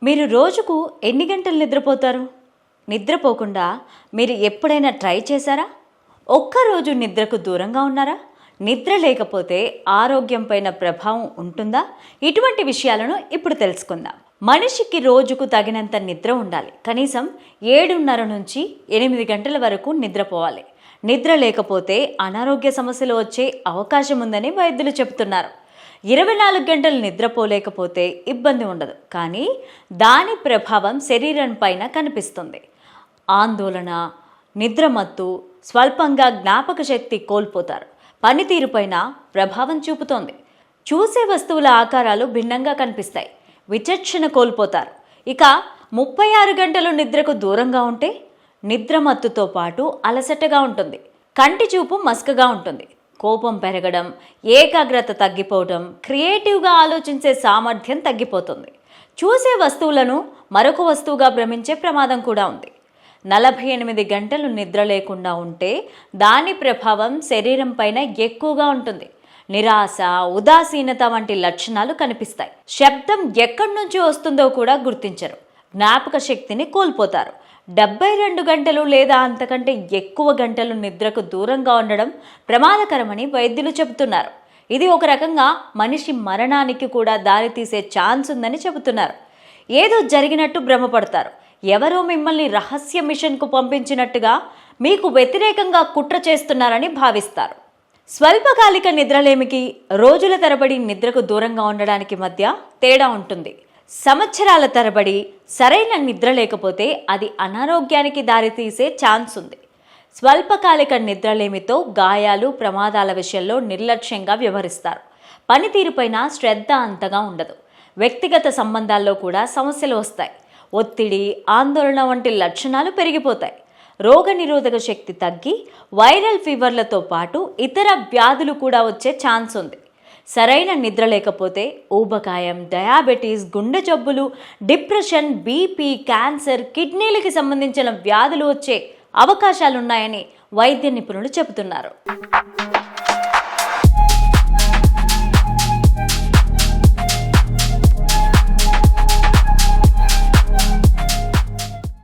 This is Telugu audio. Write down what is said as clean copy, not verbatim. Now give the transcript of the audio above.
మీరు రోజుకు ఎన్ని గంటలు నిద్రపోతారు? నిద్రపోకుండా మీరు ఎప్పుడైనా ట్రై చేశారా? ఒక్కరోజు నిద్రకు దూరంగా ఉన్నారా? నిద్ర లేకపోతే ఆరోగ్యం పైన ప్రభావం ఉంటుందా? ఇటువంటి విషయాలను ఇప్పుడు తెలుసుకుందాం. మనిషికి రోజుకు తగినంత నిద్ర ఉండాలి. కనీసం 7:30 నుంచి 8 గంటల వరకు నిద్రపోవాలి. నిద్ర లేకపోతే అనారోగ్య సమస్యలు వచ్చే అవకాశం ఉందని వైద్యులు చెబుతున్నారు. 24 గంటలు నిద్రపోలేకపోతే ఇబ్బంది ఉండదు, కానీ దాని ప్రభావం శరీరం పైన కనిపిస్తుంది. ఆందోళన, నిద్రమత్తు, స్వల్పంగా జ్ఞాపక శక్తి కోల్పోతారు. పనితీరుపైన ప్రభావం చూపుతోంది. చూసే వస్తువుల ఆకారాలు భిన్నంగా కనిపిస్తాయి. విచక్షణ కోల్పోతారు. ఇక 36 గంటలు నిద్రకు దూరంగా ఉంటే నిద్రమత్తుతో పాటు అలసటగా ఉంటుంది. కంటి చూపు మసకగా ఉంటుంది. కోపం పెరగడం, ఏకాగ్రత తగ్గిపోవడం, క్రియేటివ్గా ఆలోచించే సామర్థ్యం తగ్గిపోతుంది. చూసే వస్తువులను మరొక వస్తువుగా భ్రమించే ప్రమాదం కూడా ఉంది. 48 గంటలు నిద్ర లేకుండా ఉంటే దాని ప్రభావం శరీరం పైన ఎక్కువగా ఉంటుంది. నిరాశ, ఉదాసీనత వంటి లక్షణాలు కనిపిస్తాయి. శబ్దం ఎక్కడి నుంచి వస్తుందో కూడా గుర్తించరు. జ్ఞాపక శక్తిని కోల్పోతారు. 72 గంటలు లేదా అంతకంటే ఎక్కువ గంటలు నిద్రకు దూరంగా ఉండడం ప్రమాదకరమని వైద్యులు చెబుతున్నారు. ఇది ఒక రకంగా మనిషి మరణానికి కూడా దారితీసే ఛాన్స్ ఉందని చెబుతున్నారు. ఏదో జరిగినట్టు భ్రమపడతారు. ఎవరో మిమ్మల్ని రహస్య మిషన్కు పంపించినట్టుగా మీకు వ్యతిరేకంగా కుట్ర చేస్తున్నారని భావిస్తారు. స్వల్పకాలిక నిద్రలేమికి రోజుల తరబడి నిద్రకు దూరంగా ఉండడానికి మధ్య తేడా ఉంటుంది. సంవత్సరాల తరబడి సరైన నిద్ర లేకపోతే అది అనారోగ్యానికి దారితీసే ఛాన్స్ ఉంది. స్వల్పకాలిక నిద్రలేమితో గాయాలు, ప్రమాదాల విషయంలో నిర్లక్ష్యంగా వ్యవహరిస్తారు. పనితీరుపైన శ్రద్ధ అంతగా ఉండదు. వ్యక్తిగత సంబంధాల్లో కూడా సమస్యలు వస్తాయి. ఒత్తిడి, ఆందోళన వంటి లక్షణాలు పెరిగిపోతాయి. రోగనిరోధక శక్తి తగ్గి వైరల్ ఫీవర్లతో పాటు ఇతర వ్యాధులు కూడా వచ్చే ఛాన్స్ ఉంది. సరైన నిద్ర లేకపోతే ఊబకాయం, డయాబెటీస్, గుండె జబ్బులు, డిప్రెషన్, బీపీ, క్యాన్సర్, కిడ్నీలకి సంబంధించిన వ్యాధులు వచ్చే అవకాశాలున్నాయని వైద్య నిపుణులు చెబుతున్నారు.